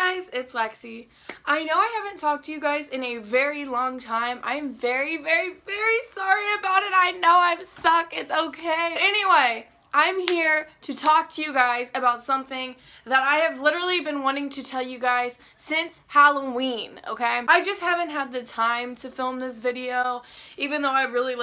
guys, it's Lexie. I know I haven't talked to you guys in a very long time. I'm very sorry about it. I know I suck. It's okay. Anyway, I'm here to talk to you guys about something that I have literally been wanting to tell you guys since Halloween, okay? I just haven't had the time to film this video, even though I really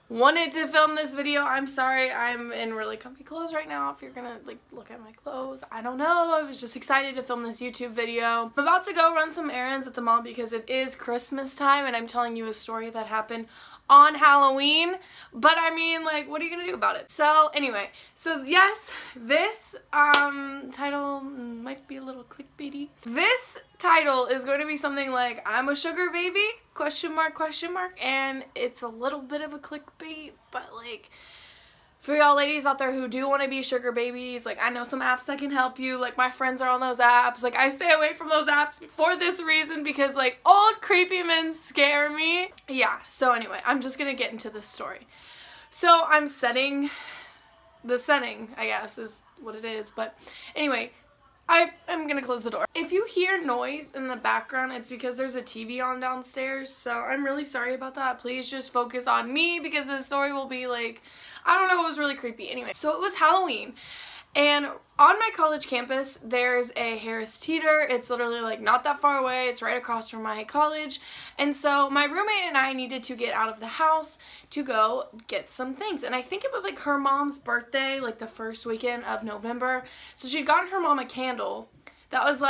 wanted to film this video. I'm sorry, I'm in really comfy clothes right now if you're gonna look at my clothes. I don't know, I was just excited to film this YouTube video. I'm about to go run some errands at the mall because it is Christmas time and I'm telling you a story that happened on Halloween, but I mean, what are you gonna do about it? So anyway, so yes, this title might be a little clickbaity. This title is going to be something like, I'm a sugar baby, question mark, and it's a little bit of a clickbait, but for y'all ladies out there who do want to be sugar babies, I know some apps that can help you. My friends are on those apps. I stay away from those apps for this reason because, old creepy men scare me. Yeah, so anyway, I'm just gonna get into this story. So I'm setting, the setting, I guess, is what it is. But anyway, I'm gonna close the door. If you hear noise in the background, it's because there's a TV on downstairs, so I'm really sorry about that. Please just focus on me because this story will be I don't know, it was really creepy. Anyway, so it was Halloween, and on my college campus, there's a Harris Teeter. It's literally not that far away. It's right across from my college, and so my roommate and I needed to get out of the house to go get some things, and I think it was her mom's birthday, the first weekend of November, so she'd gotten her mom a candle that was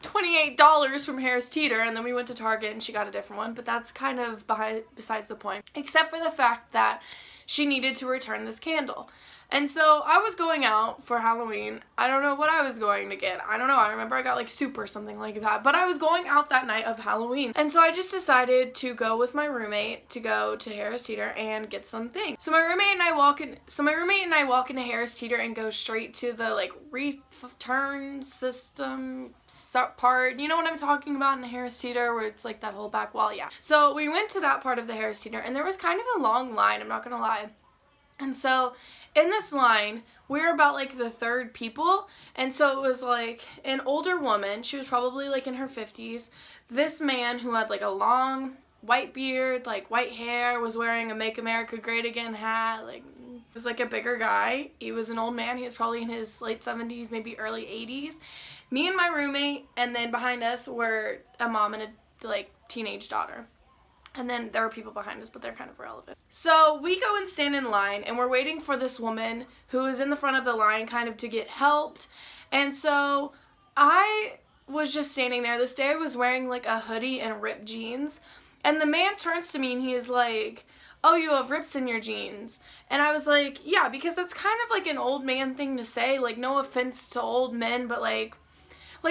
$28 from Harris Teeter, and then we went to Target and she got a different one, but that's kind of besides the point, except for the fact that she needed to return this candle. And so I was going out for Halloween. I don't know what I was going to get. I don't know. I remember I got soup or something like that. But I was going out that night of Halloween. And so I just decided to go with my roommate to go to Harris Teeter and get some things. So my roommate and I walk into Harris Teeter and go straight to the return system part. You know what I'm talking about in the Harris Teeter where it's that whole back wall? Yeah. So we went to that part of the Harris Teeter and there was kind of a long line, I'm not gonna lie. And so in this line, we were about the third people, and so it was an older woman. She was probably in her 50s. This man who had a long white beard, white hair, was wearing a Make America Great Again hat, was a bigger guy. He was an old man. He was probably in his late 70s, maybe early 80s. Me and my roommate, and then behind us were a mom and a teenage daughter. And then there were people behind us, but they're kind of irrelevant. So we go and stand in line, and we're waiting for this woman who is in the front of the line kind of to get helped. And so I was just standing there. This day I was wearing a hoodie and ripped jeans. And the man turns to me and he is like, "Oh, you have rips in your jeans." And I was like, yeah, because that's kind of an old man thing to say. No offense to old men, but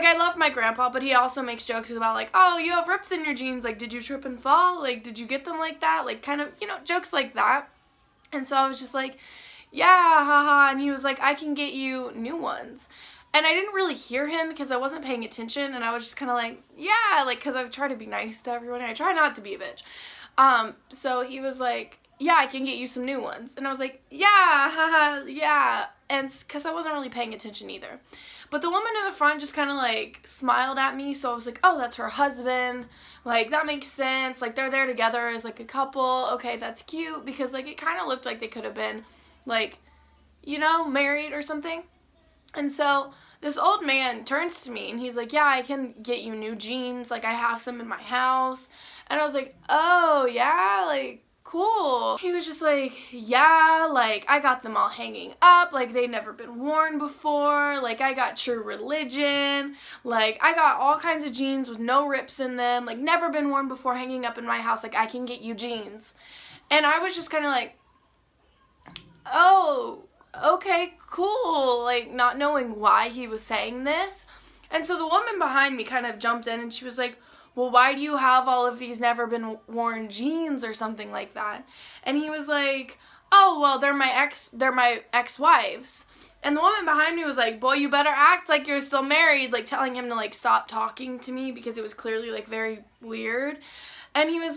I love my grandpa, but he also makes jokes about oh, you have rips in your jeans, did you trip and fall? Did you get them like that? Kind of, jokes like that. And so I was just yeah, haha, and he was I can get you new ones. And I didn't really hear him because I wasn't paying attention, and I was just kind of yeah, because I try to be nice to everyone, and I try not to be a bitch. So he was yeah, I can get you some new ones. And I was yeah, haha, yeah, and because I wasn't really paying attention either. But the woman in the front just kind of smiled at me, so I was oh, that's her husband, that makes sense, they're there together as a couple, okay, that's cute, because it kind of looked like they could have been married or something. And so this old man turns to me and he's yeah, I can get you new jeans, I have some in my house. And I was oh yeah, cool. He was just yeah, I got them all hanging up, they'd never been worn before, I got True Religion, I got all kinds of jeans with no rips in them, never been worn before, hanging up in my house, I can get you jeans. And I was just kind of oh, okay, cool, not knowing why he was saying this. And so the woman behind me kind of jumped in and she was well, why do you have all of these never been worn jeans or something like that? And he was oh, well, they're my ex-wives. And the woman behind me was boy, you better act like you're still married, telling him to stop talking to me because it was clearly very weird. And he was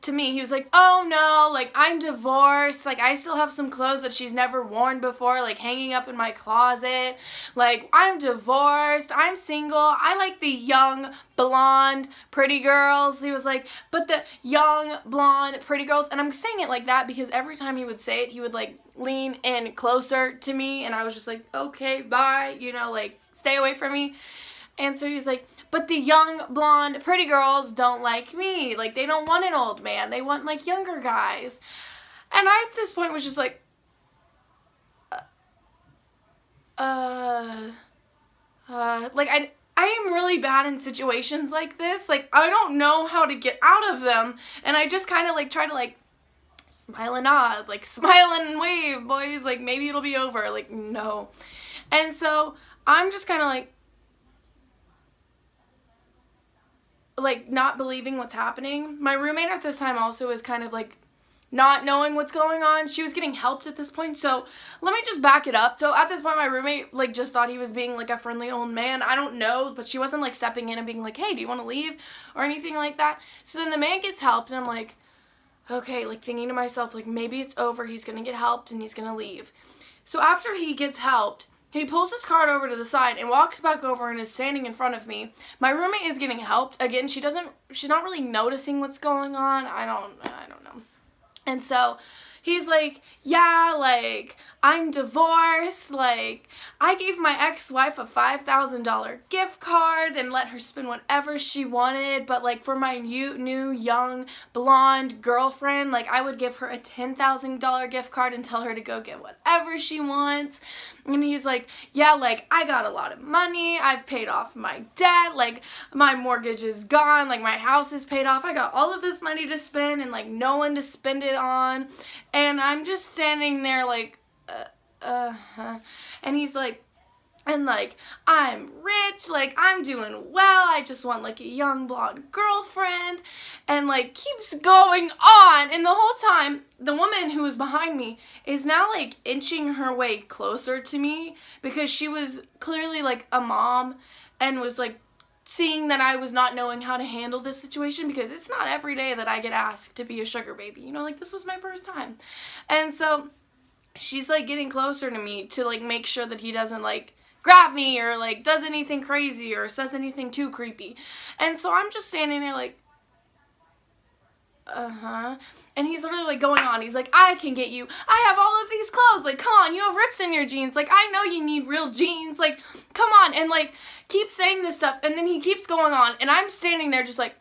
to me, he was like, oh no, like, I'm divorced, like, I still have some clothes that she's never worn before, like, hanging up in my closet, like, I'm divorced, I'm single, I like the young, blonde, pretty girls. He was like, but the young, blonde, pretty girls, and I'm saying it like that because every time he would say it, he would, like, lean in closer to me, and I was just like, okay, bye, you know, like, stay away from me. And so he was like, but the young, blonde, pretty girls don't like me. Like, they don't want an old man. They want, like, younger guys. And I, at this point, was just like, like, I am really bad in situations like this. Like, I don't know how to get out of them. And I just kind of, like, try to, like, smile and nod. Like, smile and wave, boys. Like, maybe it'll be over. Like, no. And so I'm just kind of, like, not believing what's happening. My roommate at this time also is kind of, like, not knowing what's going on. She was getting helped at this point, so let me just back it up. So at this point, my roommate, like, just thought he was being, like, a friendly old man. I don't know, but she wasn't, like, stepping in and being like, hey, do you want to leave? Or anything like that. So then the man gets helped, and I'm like, okay, like, thinking to myself, like, maybe it's over. He's going to get helped, and he's going to leave. So after he gets helped, he pulls his cart over to the side and walks back over and is standing in front of me. My roommate is getting helped. Again, she's not really noticing what's going on. I don't know. And so he's like, yeah, like, I'm divorced, like, I gave my ex-wife a $5,000 gift card and let her spend whatever she wanted, but, like, for my new, young, blonde girlfriend, like, I would give her a $10,000 gift card and tell her to go get whatever she wants. And he's like, yeah, like, I got a lot of money, I've paid off my debt, like, my mortgage is gone, like, my house is paid off, I got all of this money to spend and, like, no one to spend it on, and I'm just standing there, like, and he's like, and, like, I'm rich, like, I'm doing well, I just want, like, a young blonde girlfriend, and, like, keeps going on, and the whole time, the woman who was behind me is now, like, inching her way closer to me, because she was clearly, like, a mom, and was, like, seeing that I was not knowing how to handle this situation, because it's not every day that I get asked to be a sugar baby, you know, like, this was my first time, and so she's, like, getting closer to me to, like, make sure that he doesn't, like, grab me or, like, does anything crazy or says anything too creepy. And so I'm just standing there, like, and he's literally, like, going on. He's like, I can get you. I have all of these clothes. Like, come on, you have rips in your jeans. Like, I know you need real jeans. Like, come on. And, like, keeps saying this stuff. And then he keeps going on. And I'm standing there just, like,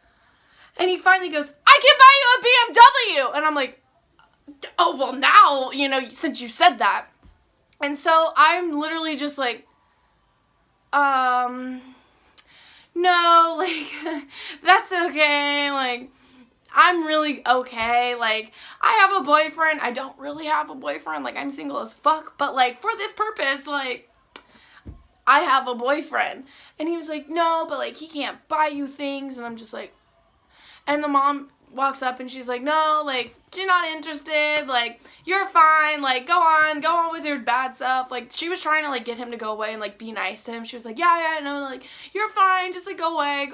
and he finally goes, I can buy you a BMW. And I'm like, oh, well, now, you know, since you said that. And so I'm literally just like, no, like, that's okay, like, I'm really okay, like, I have a boyfriend, I don't really have a boyfriend, like, I'm single as fuck, but, like, for this purpose, like, I have a boyfriend. And he was like, no, but, like, he can't buy you things, and I'm just like, and the mom walks up and she's like, no, like, she's not interested, like, you're fine, like, go on with your bad stuff. Like, she was trying to, like, get him to go away and, like, be nice to him. She was like, yeah, no, like, you're fine, just, like, go away.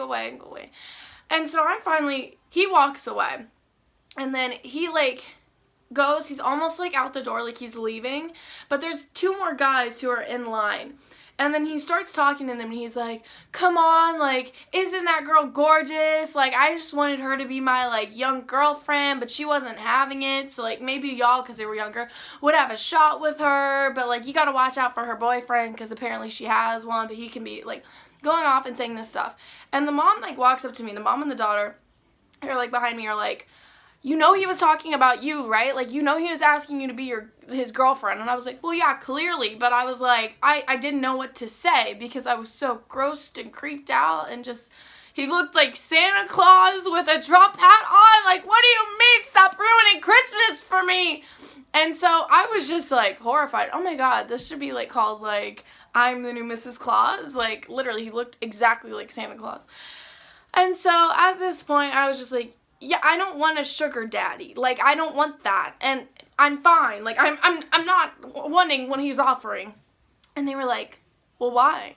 And so he walks away, and then he, like, goes, he's almost, like, out the door, like, he's leaving, but there's two more guys who are in line. And then he starts talking to them, and he's like, come on, like, isn't that girl gorgeous? Like, I just wanted her to be my, like, young girlfriend, but she wasn't having it. So, like, maybe y'all, because they were younger, would have a shot with her. But, like, you got to watch out for her boyfriend, because apparently she has one, but he can be, like, going off and saying this stuff. And the mom, like, walks up to me. The mom and the daughter are, like, behind me are, like, you know he was talking about you, right? Like, you know he was asking you to be his girlfriend. And I was like, well, yeah, clearly. But I was like, I didn't know what to say because I was so grossed and creeped out. And just, he looked like Santa Claus with a Trump hat on. Like, what do you mean? Stop ruining Christmas for me. And so I was just, like, horrified. Oh, my God, this should be, like, called, like, I'm the new Mrs. Claus. Like, literally, he looked exactly like Santa Claus. And so at this point, I was just like, yeah, I don't want a sugar daddy. Like, I don't want that. And I'm fine. Like, I'm not wanting what he's offering. And they were like, well, why?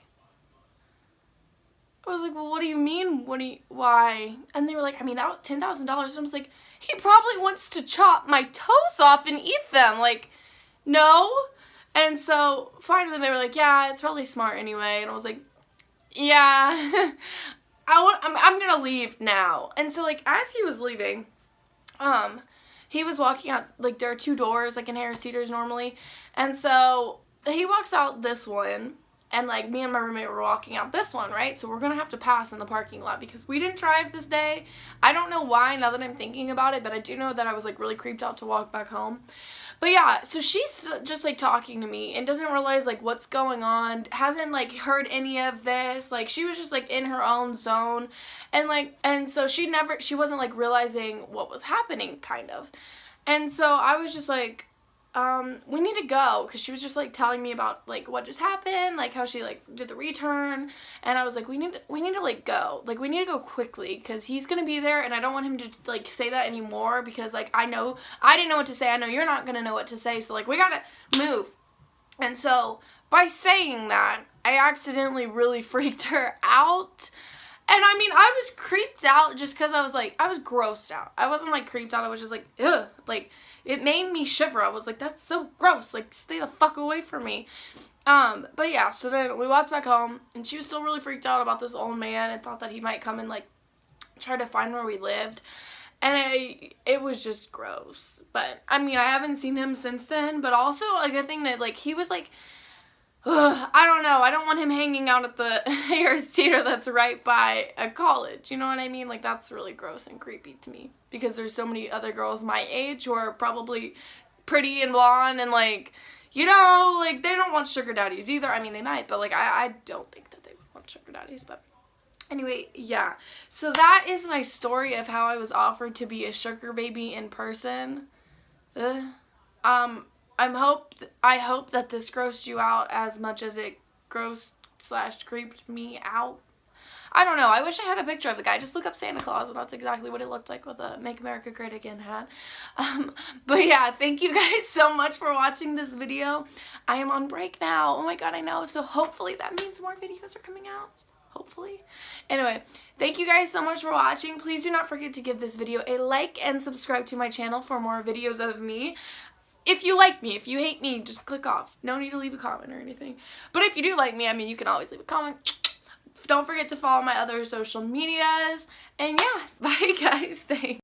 I was like, well, what do you mean? Why? And they were like, I mean, that was $10,000. And I was like, he probably wants to chop my toes off and eat them. Like, no. And so finally they were like, yeah, it's probably smart anyway. And I was like, yeah, I'm gonna leave now. And so like as he was leaving, he was walking out, like there are 2 doors like in Harris Teeter's normally. And so he walks out this one, and like me and my roommate were walking out this one, right? So we're gonna have to pass in the parking lot because we didn't drive this day. I don't know why now that I'm thinking about it, but I do know that I was like really creeped out to walk back home. But yeah, so she's just like talking to me and doesn't realize like what's going on, hasn't like heard any of this. Like she was just like in her own zone, and so she wasn't like realizing what was happening kind of. And so I was just like, we need to go, because she was just like telling me about like what just happened, like how she like did the return, and I was like, we need to like go, like we need to go quickly because he's gonna be there and I don't want him to like say that anymore, because like I didn't know what to say, I know you're not gonna know what to say, so like we gotta move. And so by saying that, I accidentally really freaked her out. And I mean, I was creeped out just because I was grossed out. I wasn't like creeped out, I was just like, ugh, like it made me shiver. I was like, that's so gross, like stay the fuck away from me. But yeah, so then we walked back home and she was still really freaked out about this old man and thought that he might come and like try to find where we lived. And it was just gross. But I mean, I haven't seen him since then, but also like I think that like he was like, I don't know, I don't want him hanging out at the Harris Teeter that's right by a college, you know what I mean? Like, that's really gross and creepy to me, because there's so many other girls my age who are probably pretty and blonde and, like, you know, like, they don't want sugar daddies either. I mean, they might, but, like, I don't think that they would want sugar daddies, but anyway, yeah. So that is my story of how I was offered to be a sugar baby in person. I hope that this grossed you out as much as it grossed/creeped me out. I don't know. I wish I had a picture of the guy. Just look up Santa Claus, and that's exactly what it looked like with a Make America Great Again hat. But yeah, thank you guys so much for watching this video. I am on break now. Oh my god, I know. So hopefully that means more videos are coming out. Hopefully. Anyway, thank you guys so much for watching. Please do not forget to give this video a like and subscribe to my channel for more videos of me. If you like me, if you hate me, just click off. No need to leave a comment or anything. But if you do like me, I mean, you can always leave a comment. Don't forget to follow my other social medias. And yeah, bye guys. Thanks.